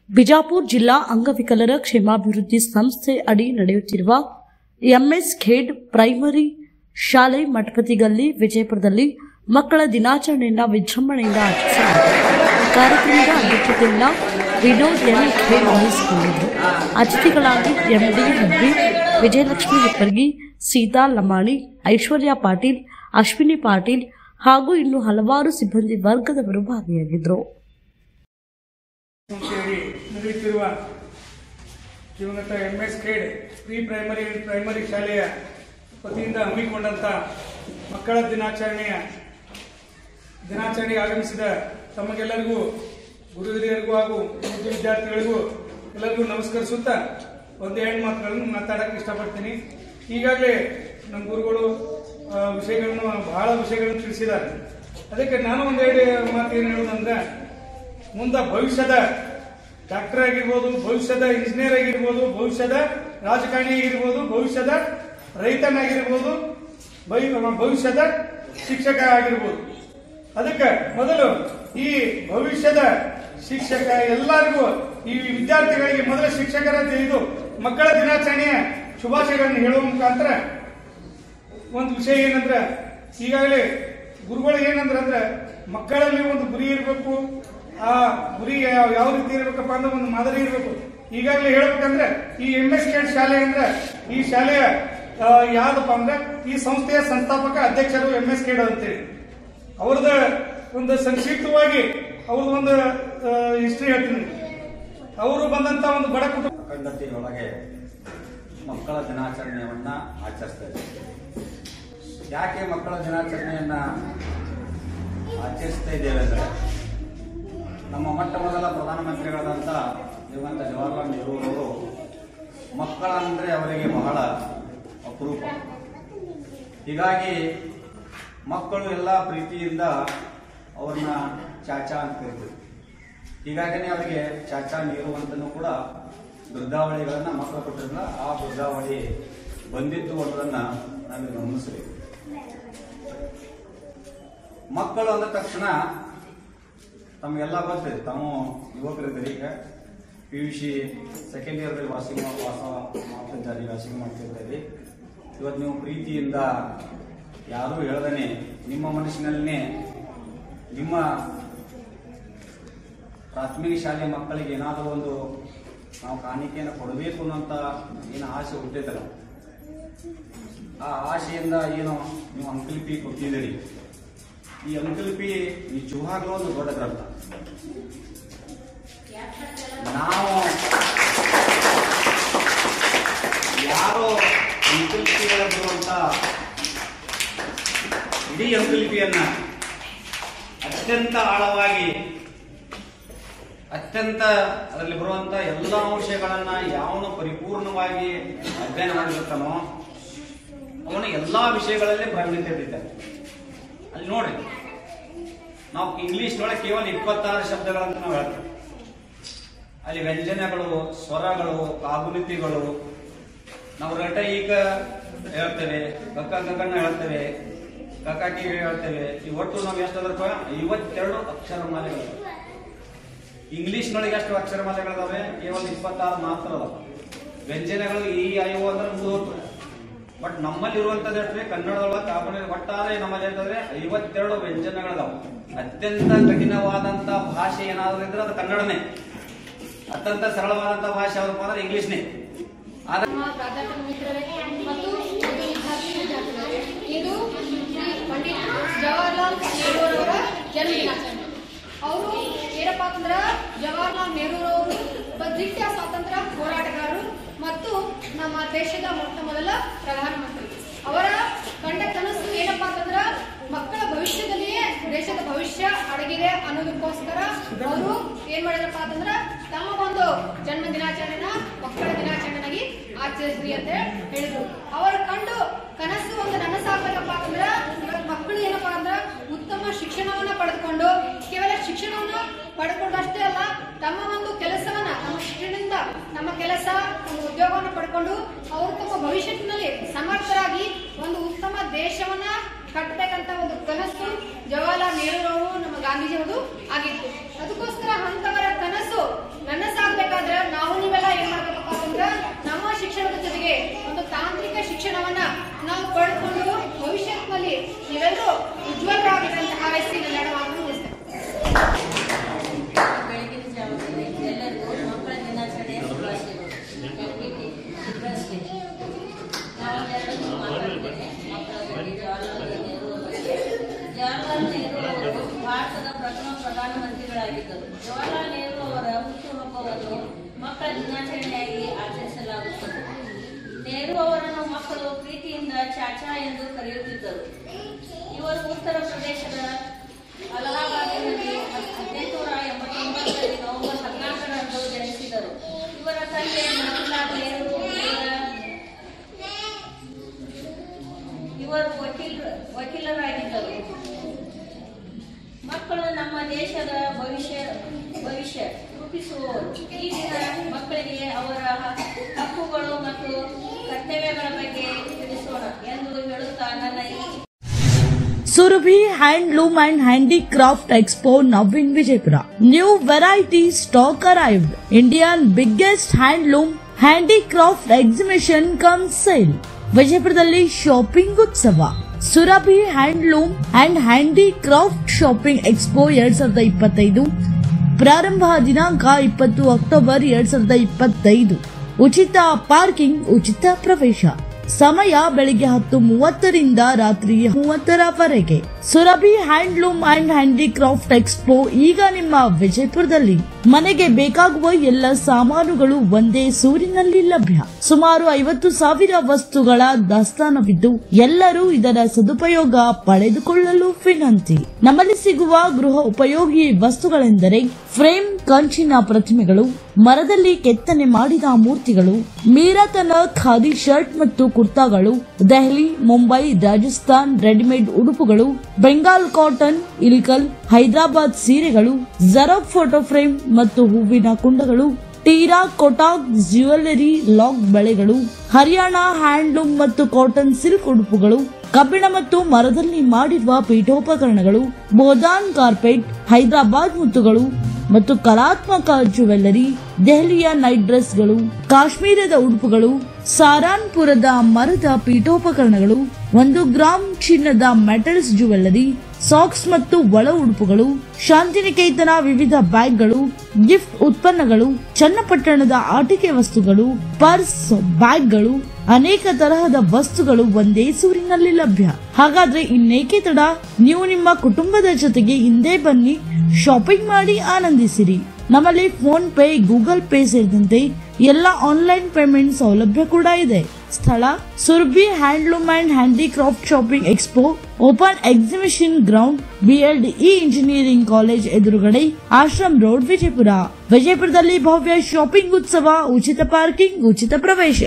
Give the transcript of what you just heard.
ಬಿಜಾಪುರ ಜಿಲ್ಲಾ ಅಂಗವಿಕಲರ ಕ್ಷೇಮಾಭಿವೃದ್ಧಿ ಸಂಸ್ಥೆ ಅಡಿ ನಡೆಯುತ್ತಿರುವ ಎಂಎಸ್ ಖೇಡ್ ಪ್ರೈಮರಿ ಶಾಲೆ ಮಠಪತಿಗಲ್ಲಿ ವಿಜಯಪುರದಲ್ಲಿ ಮಕ್ಕಳ ದಿನಾಚರಣೆಯನ್ನು ವಿಜೃಂಭಣೆಯಿಂದ ಆಚರಿಸಲಾಯಿತು. ಕಾರ್ಯಕ್ರಮದ ಅಧ್ಯಕ್ಷತೆಯನ್ನು ವಿನೋದ್ ಎನ್ ಖೇಡ್ ವಹಿಸಿಕೊಂಡಿದ್ದರು. ಅತಿಥಿಗಳಾಗಿ ಎಂಡಿ ಹೆಬ್ರಿ, ವಿಜಯಲಕ್ಷ್ಮಿ ಹಿಪ್ಪರ್ಗಿ, ಸೀತಾ ಲಮಾಣಿ, ಐಶ್ವರ್ಯ ಪಾಟೀಲ್, ಅಶ್ವಿನಿ ಪಾಟೀಲ್ ಹಾಗೂ ಇನ್ನು ಹಲವಾರು ಸಿಬ್ಬಂದಿ ವರ್ಗದವರು ಭಾಗಿಯಾಗಿದ್ದರು. ನಡೆಯುತ್ತಿರುವ ದಿವಂಗತ ಎಂಎಸ್ ಖೇಡ್ ಪ್ರೀ ಪ್ರೈಮರಿ ಶಾಲೆಯ ವತಿಯಿಂದ ಹಮ್ಮಿಕೊಂಡಂತ ಮಕ್ಕಳ ದಿನಾಚರಣೆಗೆ ಆಗಮಿಸಿದ ತಮಗೆಲ್ಲರಿಗೂ, ಗುರು ಹಿರಿಯರಿಗೂ ಹಾಗೂ ವಿದ್ಯಾರ್ಥಿಗಳಿಗೂ ಎಲ್ಲರಿಗೂ ನಮಸ್ಕರಿಸುತ್ತಾ ಒಂದೇ ಎರಡು ಮಾತುಗಳನ್ನು ಮಾತಾಡಕ್ಕೆ ಇಷ್ಟಪಡ್ತೀನಿ. ಈಗಾಗಲೇ ನಮ್ಮ ಗುರುಗಳು ಬಹಳ ವಿಷಯಗಳನ್ನು ತಿಳಿಸಿದ್ದಾರೆ. ಅದಕ್ಕೆ ನಾನು ಒಂದೆರಡು ಮಾತು ಏನು ಹೇಳೋದಂದ್ರೆ, ಮುಂದೆ ಭವಿಷ್ಯದ ಡಾಕ್ಟರ್ ಆಗಿರ್ಬೋದು, ಭವಿಷ್ಯದ ಇಂಜಿನಿಯರ್ ಆಗಿರ್ಬೋದು, ಭವಿಷ್ಯದ ರಾಜಕಾರಣಿ ಆಗಿರ್ಬೋದು, ಭವಿಷ್ಯದ ರೈತನಾಗಿರ್ಬೋದು, ಭವಿಷ್ಯದ ಶಿಕ್ಷಕ ಆಗಿರ್ಬೋದು. ಅದಕ್ಕೆ ಮೊದಲು ಈ ಭವಿಷ್ಯದ ಶಿಕ್ಷಕ ಎಲ್ಲರಿಗೂ, ಈ ವಿದ್ಯಾರ್ಥಿಗಳಿಗೆ ಮೊದಲ ಶಿಕ್ಷಕರ ಇದು ಮಕ್ಕಳ ದಿನಾಚರಣೆಯ ಶುಭಾಶಯಗಳನ್ನು ಹೇಳುವ ಮುಖಾಂತರ ಒಂದು ವಿಷಯ ಏನಂದ್ರೆ, ಈಗಾಗಲೇ ಗುರುಗಳು ಏನಂದ್ರೆ ಮಕ್ಕಳಲ್ಲಿ ಒಂದು ಗುರಿ ಇರಬೇಕು. ಆ ಗುರಿ ಯಾವ ರೀತಿ ಇರಬೇಕಪ್ಪ ಅಂದ್ರೆ ಒಂದು ಮಾದರಿ ಇರಬೇಕು. ಈಗಾಗಲೇ ಹೇಳ್ಬೇಕಂದ್ರೆ ಈ ಎಂಎಸ್ ಖೇಡ್ ಶಾಲೆ ಅಂದ್ರೆ, ಈ ಶಾಲೆಯ ಯಾವ್ದಪ್ಪ ಅಂದ್ರೆ ಈ ಸಂಸ್ಥೆಯ ಸಂಸ್ಥಾಪಕ ಅಧ್ಯಕ್ಷರು ಎಂಎಸ್ ಖೇಡ್ ಅಂತೇಳಿ ಅವ್ರದ ಒಂದು ಸಂಕ್ಷಿಪ್ತವಾಗಿ ಅವ್ರದ್ದು ಒಂದು ಹಿಸ್ಟ್ರಿ ಹೇಳ್ತೀನಿ. ಅವರು ಬಂದಂತ ಒಂದು ಬಡ ಕುಟುಂಬ ಅಖಂಡತೆಯೊಳಗೆ ಮಕ್ಕಳ ದಿನಾಚರಣೆಯನ್ನ ಆಚರಿಸ್ತಾರೆ. ಯಾಕೆ ಮಕ್ಕಳ ದಿನಾಚರಣೆಯನ್ನ ಆಚರಿಸ್ತಾ ಇದ್ದೇವೆ ಅಂದ್ರೆ, ನಮ್ಮ ಮೊಟ್ಟ ಮೊದಲ ಪ್ರಧಾನಮಂತ್ರಿಗಳಾದಂಥ ದಿವಂಗತ ಜವಾಹರ್ಲಾಲ್ ನೆಹರು ಅವರು ಮಕ್ಕಳಂದ್ರೆ ಅವರಿಗೆ ಬಹಳ ಅಪರೂಪ. ಹೀಗಾಗಿ ಮಕ್ಕಳು ಎಲ್ಲ ಪ್ರೀತಿಯಿಂದ ಅವ್ರನ್ನ ಚಾಚಾ ಅಂತ ಕರೀತಾರೆ. ಹೀಗಾಗಿ ಅವರಿಗೆ ಚಾಚಾ ನೀರು ಅಂತನೂ ಕೂಡ ವೃದ್ಧಾವಳಿಗಳನ್ನ ಮಕ್ಕಳು ಕೊಟ್ಟಿರಲಿಲ್ಲ. ಆ ವೃದ್ಧಾವಳಿ ಬಂದಿತ್ತು ಅನ್ನೋದನ್ನ ನಾವು ಗಮನಿಸಬೇಕು. ಮಕ್ಕಳು ಅಂದ ತಕ್ಷಣ ತಮಗೆಲ್ಲ ಗೊತ್ತಿದೆ, ತಾವು ಯುವಕರಿದ್ದಾರೆ. ಈಗ PUC ಸೆಕೆಂಡ್ ಇಯರ್ದಲ್ಲಿ ವಾಸಿಂಗ್ ಮಾಡ್ತಿದ್ದಾರೆ. ಇವತ್ತು ನೀವು ಪ್ರೀತಿಯಿಂದ ಯಾರೂ ಹೇಳ್ದೇನೆ ನಿಮ್ಮ ಮನಸ್ಸಿನಲ್ಲೇ ನಿಮ್ಮ ಪ್ರಾಥಮಿಕ ಶಾಲೆಯ ಮಕ್ಕಳಿಗೆ ಏನಾದರೂ ಒಂದು ನಾವು ಕಾಣಿಕೆಯನ್ನು ಕೊಡಬೇಕು ಅನ್ನೋಂಥ ಏನು ಆಸೆ ಹುಟ್ಟಿದ್ದಲ್ಲ, ಆ ಆಸೆಯಿಂದ ಏನು ನೀವು ಅಂಕಲಿಪಿ ಕೊಟ್ಟಿದ್ದೀರಿ. ಈ ಅಂಕಲಿಪಿ ನಿಜವಾಗ್ಲೂ ಒಂದು ದೊಡ್ಡ ಗ್ರಂಥ. ನಾವು ಯಾರೋ ಅಂಕಲಿಪಿಗಳಿರುವಂತ ಇಡೀ ಅಂಕಲಿಪಿಯನ್ನ ಅತ್ಯಂತ ಆಳವಾಗಿ, ಅತ್ಯಂತ ಅದರಲ್ಲಿ ಬರುವಂತ ಎಲ್ಲಾ ಅಂಶಗಳನ್ನ ಯಾವನು ಪರಿಪೂರ್ಣವಾಗಿ ಅಧ್ಯಯನ ಮಾಡಿರ್ತಾನೋ ಅವನು ಎಲ್ಲಾ ವಿಷಯಗಳಲ್ಲಿ ಪ್ರಾವೀಣ್ಯತೆ ಇರ್ತಾನೆ. ಅಲ್ಲಿ ನೋಡ್ರಿ, ನಾವು ಇಂಗ್ಲಿಷ್ನೊಳಗೆ ಕೇವಲ 26 ಶಬ್ದಗಳಂತ ನಾವು ಹೇಳ್ತೇವೆ. ಅಲ್ಲಿ ವ್ಯಂಜನಗಳು, ಸ್ವರಗಳು, ಕಾಗುಣಿತಿಗಳು, ನಾವು ರಟ ಈಗ ಹೇಳ್ತೇವೆ, ಕಕ್ಕ ಕಕ್ಕಣ್ಣ ಹೇಳ್ತೇವೆ, ಕಕಾಟಿ ಹೇಳ್ತೇವೆ. ಈ ಒಟ್ಟು ನಾವು ಎಷ್ಟಾದ್ರಪ್ಪ 52 ಅಕ್ಷರಮಾಲೆಗಳು. ಇಂಗ್ಲಿಷ್ನೊಳಗೆ ಎಷ್ಟು ಅಕ್ಷರಮಾಲೆಗಳಿದಾವೆ? ಕೇವಲ 26 ಮಾತ್ರ ಅದಾವ. ವ್ಯಂಜನಗಳು ಈ ಐವು ಅಂದ್ರೆ 30. ಬಟ್ ನಮ್ಮಲ್ಲಿ ಇರುವಂತದ್ದು ಎಷ್ಟು? ಕನ್ನಡದೊಳಗೆ ಕಾಗುಣಿ ಒಟ್ಟಾರೆ ನಮ್ಮಲ್ಲಿ ಹೇಳ್ತಂದ್ರೆ 52 ವ್ಯಂಜನಗಳಿದಾವ. ಅತ್ಯಂತ ಕಠಿಣವಾದಂತ ಭಾಷೆ ಏನಾದ್ರು ಇದ್ರೆ ಅದು ಕನ್ನಡನೇ. ಅತ್ಯಂತ ಸರಳವಾದಂತ ಭಾಷೆ ಯಾವ್ದಪ್ಪ ಅಂದ್ರೆ ಇಂಗ್ಲಿಷ್ನೇ. ಇದು ಪಂಡಿತ್ ಜವಾಹರ್ಲಾಲ್ ನೆಹರು ಅವರ ಜನ್ಮ ದಿನಾಚರಣೆ. ಅವರು ಏನಪ್ಪ ಅಂತಂದ್ರೆ ಜವಾಹರ್ಲಾಲ್ ನೆಹರು ಅವರು ಒಬ್ಬ ದಿಟ್ಟ ಸ್ವಾತಂತ್ರ್ಯ ಹೋರಾಟಗಾರರು ಮತ್ತು ನಮ್ಮ ದೇಶದ ಮೊಟ್ಟ ಮೊದಲ ಪ್ರಧಾನಮಂತ್ರಿ. ಅವರ ಕಂಡ ಕನಸು ಏನಪ್ಪಾ ಅಂತಂದ್ರ ಮಕ್ಕಳ ಭವಿಷ್ಯದಲ್ಲಿಯೇ ದೇಶದ ಭವಿಷ್ಯ ಅಡಗಿದೆ ಅನ್ನೋದಕ್ಕೋಸ್ಕರ ಅವರು ಏನ್ ಮಾಡಿದ್ರಪ್ಪ ಅಂತಂದ್ರ ತಮ್ಮ ಒಂದು ಜನ್ಮ ದಿನಾಚರಣೆನ ಮಕ್ಕಳ ದಿನಾಚರಣೆಯಾಗಿ ಆಚರಿಸ್ರಿ ಅಂತ ಹೇಳಿದ್ರು. ಅವರ ಕಂಡು ಕನಸು ಒಂದು ನನಸಾಗಬೇಕಪ್ಪ ಅಂತಂದ್ರ ಇವತ್ತು ಮಕ್ಕಳು ಏನಪ್ಪಾ ಅಂದ್ರ ಉತ್ತಮ ಶಿಕ್ಷಣವನ್ನ ಪಡೆದುಕೊಂಡು, ಕೇವಲ ಶಿಕ್ಷಣವನ್ನ ಪಡೆದುಕೊಂಡಷ್ಟೇ ಅಲ್ಲ, ತಮ್ಮ ಒಂದು ಕೆಲಸವನ್ನ ನಮ್ಮ ಶಿಕ್ಷಣದಿಂದ ನಮ್ಮ ಕೆಲಸ, ಒಂದು ಉದ್ಯೋಗವನ್ನು ಪಡ್ಕೊಂಡು ಅವರು ತಮ್ಮ ಭವಿಷ್ಯತ್ತಿನಲ್ಲಿ ಸಮರ್ಥರಾಗಿ ಒಂದು ಉತ್ತಮ ದೇಶವನ್ನ ಕಟ್ಟಬೇಕಂತ ಒಂದು ಕನಸು ಜವಾಹರ್ಲಾಲ್ ನೆಹರು ಅವರು, ನಮ್ಮ ಗಾಂಧೀಜಿಯವರು ಆಗಿತ್ತು. ಅದಕ್ಕೋಸ್ಕರ ಅಂತವರ ಕನಸು ನನಸಾಗಬೇಕು ದಿನ ಮಕ್ಕಳಿಗೆ ಅವರ ಹಕ್ಕುಗಳು ಮತ್ತು ಕರ್ತವ್ಯಗಳ ಬಗ್ಗೆ ತಿಳಿಸೋಣ ಎಂದು ಹೇಳುತ್ತಾ ನನ್ನ ಈ Surabhi Handloom and Handicraft Expo now in Vijaypura. New variety stock arrived. Indian biggest handloom handicraft exhibition comes sale. ವಿಜಯಪುರದಲ್ಲಿ ಶಾಪಿಂಗ್ ಉತ್ಸವ. Surabhi handloom and handicraft shopping expo 2025 ಪ್ರಾರಂಭ ದಿನಾಂಕ 20 ಅಕ್ಟೋಬರ್ 2025. ಉಚಿತ ಪಾರ್ಕಿಂಗ್, ಉಚಿತ ಪ್ರವೇಶ. ಸಮಯ ಬೆಳಿಗ್ಗೆ 10:30 ರಾತ್ರಿ 30 Surabhi handloom and handicraft expo ಈಗ ನಿಮ್ಮ ವಿಜಯಪುರದಲ್ಲಿ. ಮನೆಗೆ ಬೇಕಾಗುವ ಎಲ್ಲ ಸಾಮಾನುಗಳು ಒಂದೇ ಸೂರಿನಲ್ಲಿ ಲಭ್ಯ. ಸುಮಾರು 50,000 ವಸ್ತುಗಳ ದಾಸ್ತಾನವಿದ್ದು ಎಲ್ಲರೂ ಇದರ ಸದುಪಯೋಗ ಪಡೆದುಕೊಳ್ಳಲು ವಿನಂತಿ. ನಮ್ಮಲ್ಲಿ ಸಿಗುವ ಗೃಹ ಉಪಯೋಗಿ ವಸ್ತುಗಳೆಂದರೆ ಫ್ರೇಮ್ ಕಂಚಿನ ಪ್ರತಿಮೆಗಳು, ಮರದಲ್ಲಿ ಕೆತ್ತನೆ ಮಾಡಿದ ಮೂರ್ತಿಗಳು, ಮೀರಾತನ ಖಾದಿ ಶರ್ಟ್ ಮತ್ತು ಕುರ್ತಾಗಳು, ದೆಹಲಿ, ಮುಂಬೈ, ರಾಜಸ್ಥಾನ್ ರೆಡಿಮೇಡ್ ಉಡುಪುಗಳು, ಬೆಂಗಾಲ್ ಕಾಟನ್, ಇಲ್ಕಲ್, ಹೈದರಾಬಾದ್ ಸೀರೆಗಳು, ಜರಬ್ ಫೋಟೋ ಫ್ರೇಮ್ ಮತ್ತು ಹೂವಿನ ಕುಂಡಗಳು, ಟೀರಾ ಕೊಟಾಕ್ ಜ್ಯುವೆಲರಿ ಲಾಕ್ ಬಳೆಗಳು, ಹರಿಯಾಣ ಹ್ಯಾಂಡ್ಲೂಮ್ ಮತ್ತು ಕಾಟನ್ ಸಿಲ್ಕ್ ಉಡುಪುಗಳು, ಕಬ್ಬಿಣ ಮತ್ತು ಮರದಲ್ಲಿ ಮಾಡಿರುವ ಪೀಠೋಪಕರಣಗಳು, ಬೋದಾನ್ ಕಾರ್ಪೆಟ್, ಹೈದರಾಬಾದ್ ಮುತ್ತುಗಳು ಮತ್ತು ಕಲಾತ್ಮಕ ಜ್ಯುವೆಲರಿ, ದೆಹಲಿಯ ನೈಟ್ ಡ್ರೆಸ್ಗಳು, ಕಾಶ್ಮೀರದ ಉಡುಪುಗಳು, ಸಾರಾನ್ಪುರದ ಮರದ ಪೀಠೋಪಕರಣಗಳು, 1 ಗ್ರಾಂ ಚಿನ್ನದ ಮೆಟಲ್ಸ್ ಜ್ಯುವೆಲರಿ, ಸಾಕ್ಸ್ ಮತ್ತು ಒಳ ಉಡುಪುಗಳು, ಶಾಂತಿನಿಕೇತನ ವಿವಿಧ ಬ್ಯಾಗ್ಗಳು, ಗಿಫ್ಟ್ ಉತ್ಪನ್ನಗಳು, ಚನ್ನಪಟ್ಟಣದ ಆಟಿಕೆ ವಸ್ತುಗಳು, ಪರ್ಸ್, ಬ್ಯಾಗ್ಗಳು, ಅನೇಕ ತರಹದ ವಸ್ತುಗಳು ಒಂದೇ ಸೂರಿನಲ್ಲಿ ಲಭ್ಯ. ಹಾಗಾದ್ರೆ ಇನ್ನೇಕೆ ತಡ? ನೀವು ನಿಮ್ಮ ಕುಟುಂಬದ ಜೊತೆಗೆ ಹಿಂದೆ ಬನ್ನಿ, ಶಾಪಿಂಗ್ ಮಾಡಿ ಆನಂದಿಸಿರಿ. ನಮ್ಮಲ್ಲಿ ಫೋನ್ ಪೇ, ಗೂಗಲ್ ಪೇ ಸೇರಿದಂತೆ ಎಲ್ಲ ಆನ್ಲೈನ್ ಪೇಮೆಂಟ್ ಸೌಲಭ್ಯ ಕೂಡ ಇದೆ. ಸ್ಥಳ Surabhi handloom and handicraft shopping expo, open exhibition ground, BLDE engineering college ಎದುರುಗಡೆ, ಆಶ್ರಮ್ ರೋಡ್, ವಿಜಯಪುರ. ವಿಜಯಪುರದಲ್ಲಿ ಭವ್ಯ ಶಾಪಿಂಗ್ ಉತ್ಸವ, ಉಚಿತ ಪಾರ್ಕಿಂಗ್, ಉಚಿತ ಪ್ರವೇಶ.